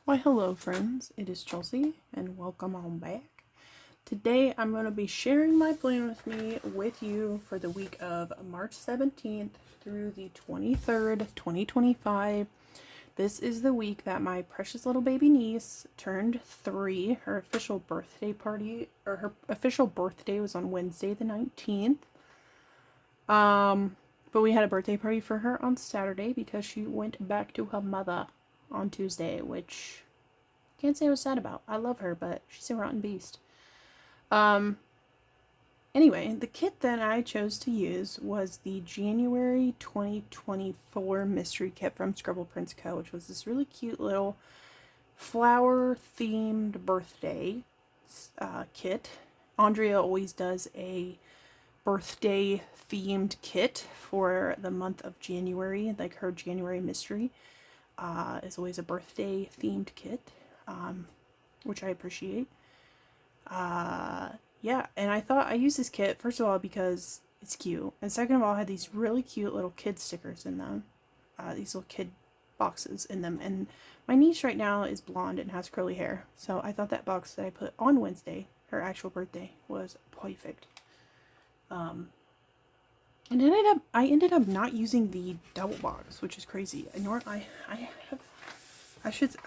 Why hello friends, it is Chelsea and welcome on back. Today I'm going to be sharing my plan with you for the week of March 17th through the 23rd, 2025. This is the week that my precious little baby niece turned 3. Her official birthday was on Wednesday the 19th. But we had a birthday party for her on Saturday because she went back to her mother on Tuesday, which can't say I was sad about. I love her, but she's a rotten beast. Anyway, the kit that I chose to use was the January 2024 mystery kit from Scribble Prints Co, which was this really cute little flower-themed birthday kit. Andrea always does a birthday-themed kit for the month of January, like her January mystery. Is always a birthday themed kit, which I appreciate. Yeah, and I thought I used this kit, first of all, because it's cute, and second of all, I had these really cute little kid stickers in them, these little kid boxes in them, and my niece right now is blonde and has curly hair, so I thought that box that I put on Wednesday, her actual birthday, was perfect. And I ended up not using the double box, which is crazy. I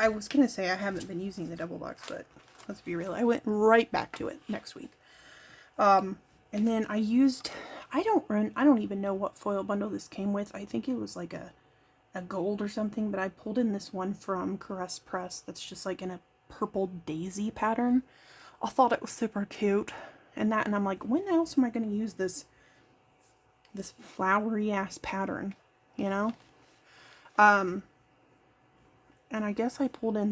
was gonna say I haven't been using the double box, but let's be real, I went right back to it next week. And then I don't even know what foil bundle this came with. I think it was like a gold or something, but I pulled in this one from Caress Press that's just like in a purple daisy pattern. I thought it was super cute. And I'm like, when else am I gonna use this flowery ass pattern, you know? And I guess I pulled in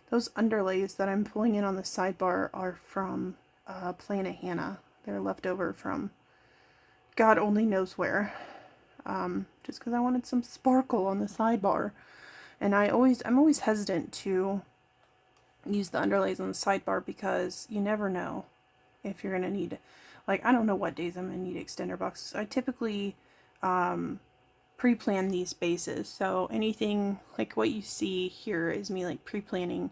those underlays that I'm pulling in on the sidebar are from Planet Hannah. They're left over from God only knows where. Just because I wanted some sparkle on the sidebar. And I'm always hesitant to use the underlays on the sidebar because you never know if you're going to need, like, I don't know what days I'm going to need extender boxes. I typically pre-plan these bases, so anything like what you see here is me like pre-planning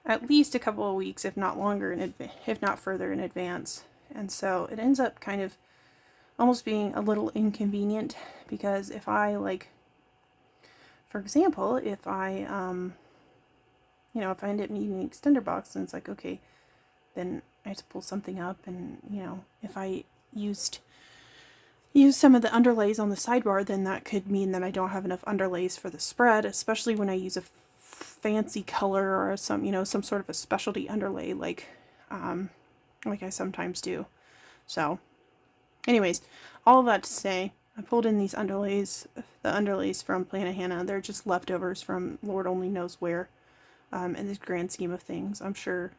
at least a couple of weeks, if not longer, if not further in advance. And so it ends up kind of almost being a little inconvenient because if I, like, for example, if I if I end up needing an extender box, then it's like, okay, then I have to pull something up, and if I use some of the underlays on the sidebar, then that could mean that I don't have enough underlays for the spread, especially when I use a fancy color or some sort of a specialty underlay like I sometimes do. So anyways, all of that to say, I pulled in these underlays, the underlays from Planet Hannah. They're just leftovers from Lord only knows where, in this grand scheme of things. I'm sure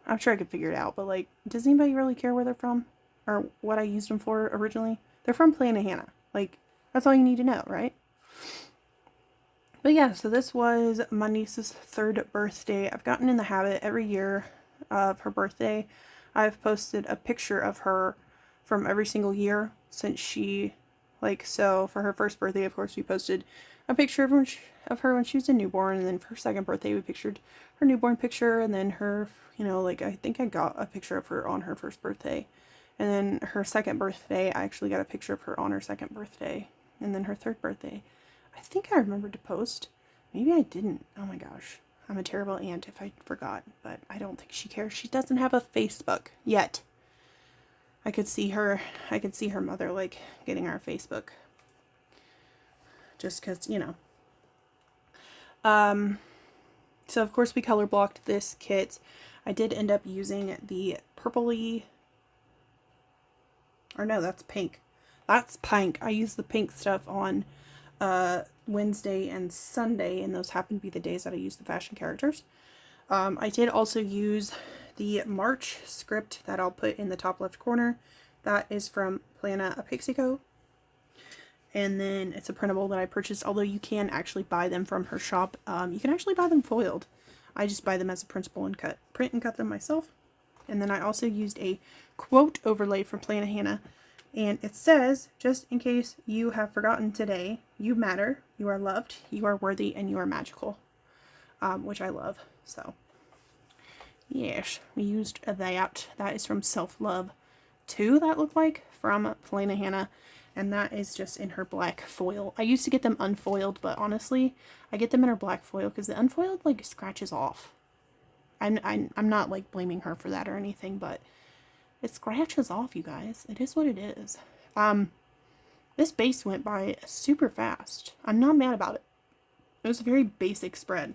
I could figure it out, but, like, does anybody really care where they're from? Or what I used them for originally? They're from Planet Hannah. Like, that's all you need to know, right? But yeah, so this was my niece's 3rd birthday. I've gotten in the habit every year of her birthday. I've posted a picture of her from every single year since she, so for her 1st birthday, of course, we posted a picture of her when she was a newborn, and then for her 2nd birthday, we pictured her newborn picture, and then her, I think I got a picture of her on her 1st birthday. And then her 2nd birthday, I actually got a picture of her on her 2nd birthday. And then her 3rd birthday, I think I remembered to post. Maybe I didn't. Oh my gosh. I'm a terrible aunt if I forgot, but I don't think she cares. She doesn't have a Facebook yet. I could see her mother, like, getting our Facebook. Just because, So of course we color blocked this kit. I did end up using the purpley, or no, that's pink. That's pink. I used the pink stuff on Wednesday and Sunday, and those happen to be the days that I used the fashion characters. I did also use the March script that I'll put in the top left corner. That is from Planet Co. And then it's a printable that I purchased, although you can actually buy them from her shop. You can actually buy them foiled. I just buy them as a printable and print and cut them myself. And then I also used a quote overlay from Planet Hannah. And it says, just in case you have forgotten today, you matter, you are loved, you are worthy, and you are magical. which I love. So yes, we used that. That is from Self Love 2, that looked like, from Polina Hannah. And that is just in her black foil. I used to get them unfoiled, but honestly, I get them in her black foil because the unfoiled, like, scratches off. I'm not, like, blaming her for that or anything, but it scratches off, you guys. It is what it is. This base went by super fast. I'm not mad about it. It was a very basic spread.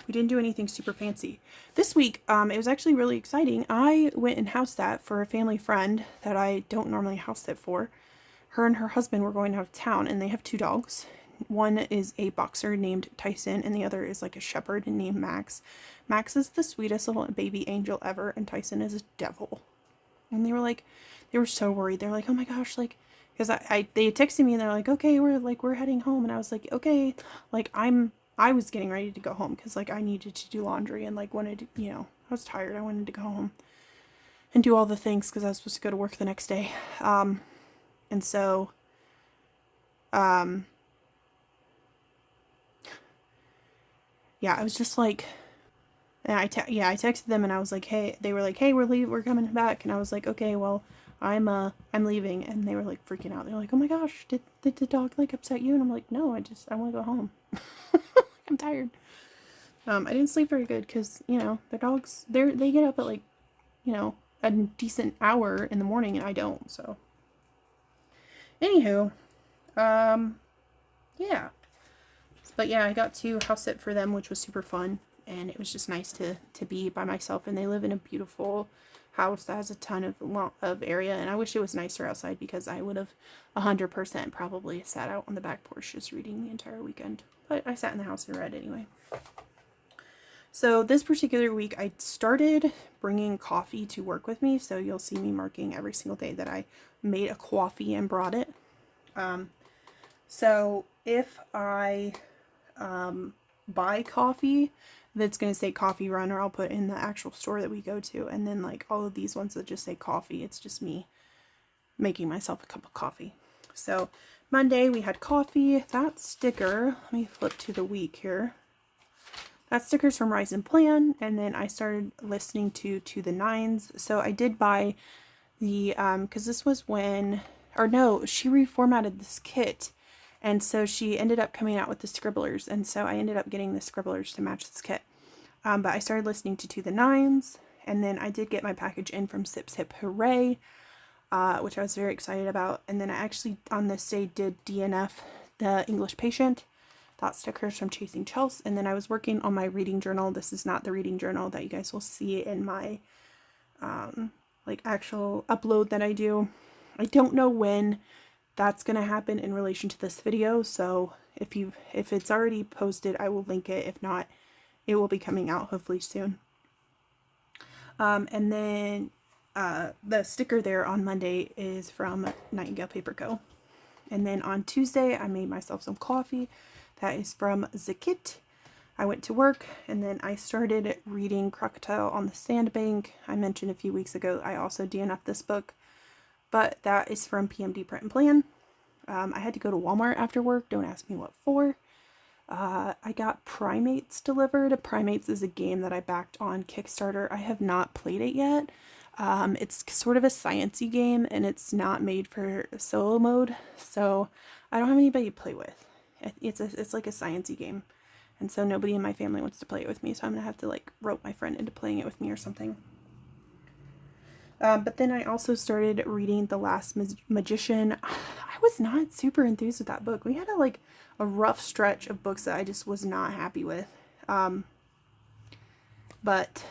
We didn't do anything super fancy. This week, it was actually really exciting. I went and house sat for a family friend that I don't normally house sit for. Her and her husband were going out of town, and they have 2 dogs. One is a boxer named Tyson, and the other is like a shepherd named Max. Max is the sweetest little baby angel ever, and Tyson is a devil. And they were so worried. They're like, oh my gosh, like, because they texted me and they're like, okay, we're heading home. And I was like, okay, like, I was getting ready to go home because, like, I needed to do laundry and, like, wanted to, I was tired. I wanted to go home and do all the things because I was supposed to go to work the next day. And so, yeah, I was just like, and I texted them and I was like, hey, they were like, hey, we're coming back. And I was like, okay, well, I'm leaving. And they were like freaking out. They're like, oh my gosh, did the dog like upset you? And I'm like, no, I want to go home. I'm tired. I didn't sleep very good because, their dogs, they get up at like, a decent hour in the morning and I don't, so. Anywho, yeah. But yeah, I got to house sit for them, which was super fun. And it was just nice to be by myself. And they live in a beautiful house that has a ton of area. And I wish it was nicer outside because I would have 100% probably sat out on the back porch just reading the entire weekend. But I sat in the house and read anyway. So this particular week, I started bringing coffee to work with me. So you'll see me marking every single day that I made a coffee and brought it. So if I buy coffee that's going to say coffee run, or I'll put in the actual store that we go to, and then like all of these ones that just say coffee, it's just me making myself a cup of coffee. So Monday we had coffee. That sticker, let me flip to the week here. That sticker's from Rise and Plan, and then I started listening to the Nines. So I did buy the because this was when, or no, she reformatted this kit. And so she ended up coming out with the Scribblers. And so I ended up getting the Scribblers to match this kit. But I started listening to the Nines. And then I did get my package in from Sips Hip Hooray, which I was very excited about. And then I actually, on this day, did DNF, the English Patient. That sticker's from Chasing Chelsea. And then I was working on my reading journal. This is not the reading journal that you guys will see in my, like, actual upload that I do. I don't know when that's going to happen in relation to this video, so if it's already posted, I will link it. If not, it will be coming out hopefully soon. And then the sticker there on Monday is from Nightingale Paper Co. And then on Tuesday, I made myself some coffee. That is from Zakit. I went to work, and then I started reading Crocodile on the Sandbank. I mentioned a few weeks ago I also DNF'd this book. But that is from PMD Print and Plan. I had to go to Walmart after work. Don't ask me what for. I got Primates delivered. Primates is a game that I backed on Kickstarter. I have not played it yet. It's sort of a sciencey game, and it's not made for solo mode. So I don't have anybody to play with. It's like a sciencey game. And so nobody in my family wants to play it with me. So I'm going to have to like rope my friend into playing it with me or something. But then I also started reading The Last Magician. I was not super enthused with that book. We had a rough stretch of books that I just was not happy with. But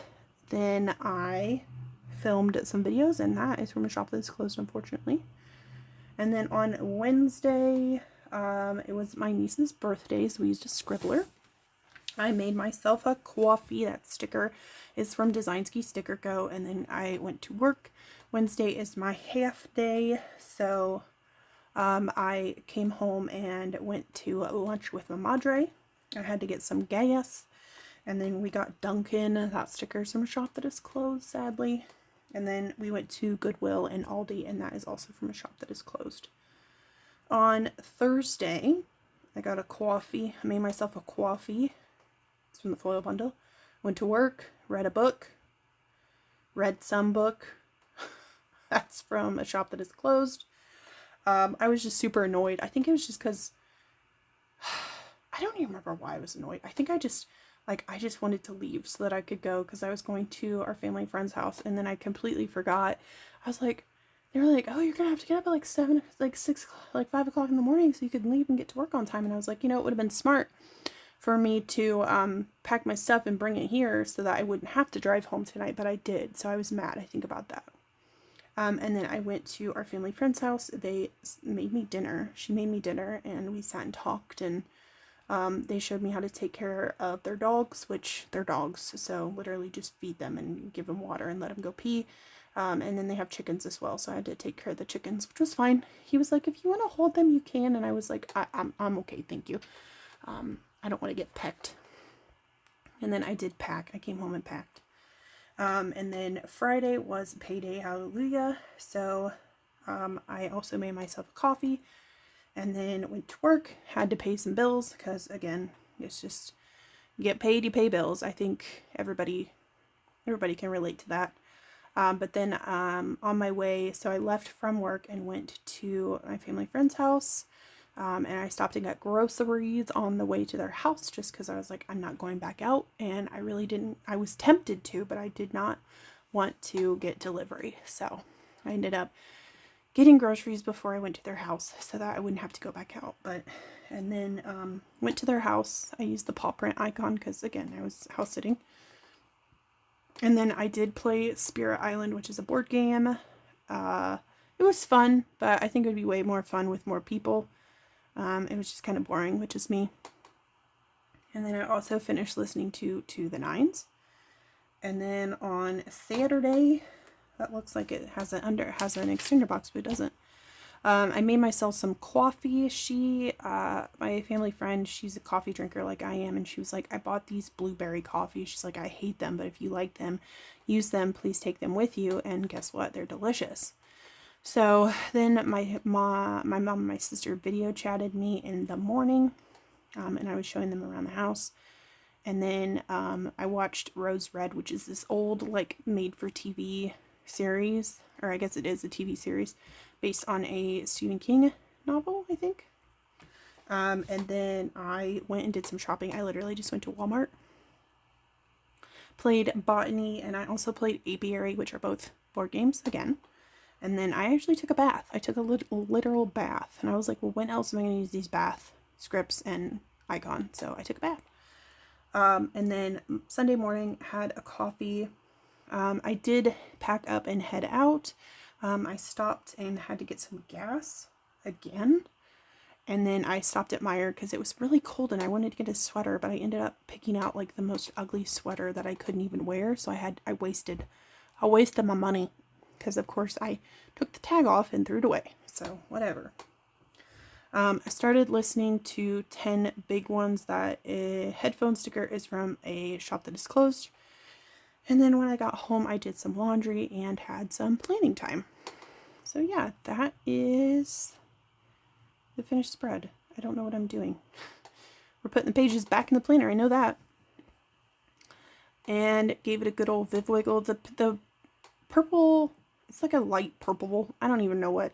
then I filmed some videos, and that is from a shop that is closed, unfortunately. And then on Wednesday, it was my niece's birthday, so we used a scribbler. I made myself a coffee. That sticker is from Designsky Sticker Co. And then I went to work. Wednesday is my half day. So I came home and went to lunch with my madre. I had to get some gas. And then we got Dunkin'. That sticker's from a shop that is closed, sadly. And then we went to Goodwill and Aldi, and that is also from a shop that is closed. On Thursday, I got a coffee. I made myself a coffee. It's from the Folio bundle. Went to work, read a book, read some book. That's from a shop that is closed. I was just super annoyed. I think it was just because I don't even remember why I was annoyed. I think I just wanted to leave so that I could go because I was going to our family friend's house, and then I completely forgot. I was like, they were like, oh, you're gonna have to get up at like 7, like 6, like 5 o'clock in the morning so you could leave and get to work on time. And I was like, you know, it would have been smart for me to pack my stuff and bring it here so that I wouldn't have to drive home tonight, but I did. So I was mad, I think, about that. And then I went to our family friend's house. They made me dinner. She made me dinner, and we sat and talked, and they showed me how to take care of their dogs, which they're dogs, so literally just feed them and give them water and let them go pee. And then they have chickens as well, so I had to take care of the chickens, which was fine. He was like, if you want to hold them, you can, and I was like, I'm okay, thank you. I don't want to get pecked. And then I did pack. I came home and packed. And then Friday was payday, hallelujah. So I also made myself a coffee, and then went to work. Had to pay some bills because, again, it's just, you get paid, you pay bills. I think everybody can relate to that. But then on my way, so I left from work and went to my family friend's house. And I stopped and got groceries on the way to their house just because I was like, I'm not going back out. And I really didn't, I was tempted to, but I did not want to get delivery. So I ended up getting groceries before I went to their house so that I wouldn't have to go back out. And then went to their house. I used the paw print icon because, again, I was house sitting. And then I did play Spirit Island, which is a board game. It was fun, but I think it would be way more fun with more people. It was just kind of boring, which is me. And then I also finished listening to the Nines. And then on Saturday, that looks like it has an extender box, but it doesn't. I made myself some coffee. My family friend, she's a coffee drinker like I am, and she was like, I bought these blueberry coffees. She's like, I hate them, but if you like them, use them. Please take them with you. And guess what? They're delicious. So then my mom and my sister video chatted me in the morning, and I was showing them around the house. And then I watched Rose Red, which is this old, like, made-for-TV series, or I guess it is a TV series, based on a Stephen King novel, I think. And then I went and did some shopping. I literally just went to Walmart, played Botany, and I also played Apiary, which are both board games, again. And then I actually took a bath. I took a literal bath. And I was like, well, when else am I going to use these bath scripts and icon? So I took a bath. And then Sunday morning, had a coffee. I did pack up and head out. I stopped and had to get some gas again. And then I stopped at Meijer because it was really cold and I wanted to get a sweater, but I ended up picking out like the most ugly sweater that I couldn't even wear. So I wasted my money. Because, of course, I took the tag off and threw it away. So, whatever. I started listening to 10 Big Ones. That headphone sticker is from a shop that is closed. And then when I got home, I did some laundry and had some planning time. So, yeah, that is the finished spread. I don't know what I'm doing. We're putting the pages back in the planner. I know that. And gave it a good old Viv Wiggle. The purple... It's like a light purple. I don't even know what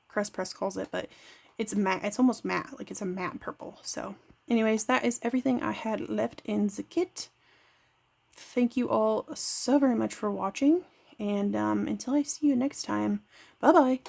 Crest Press calls it, but it's matte. It's almost matte. Like it's a matte purple. So anyways, that is everything I had left in the kit. Thank you all so very much for watching. And until I see you next time, bye-bye.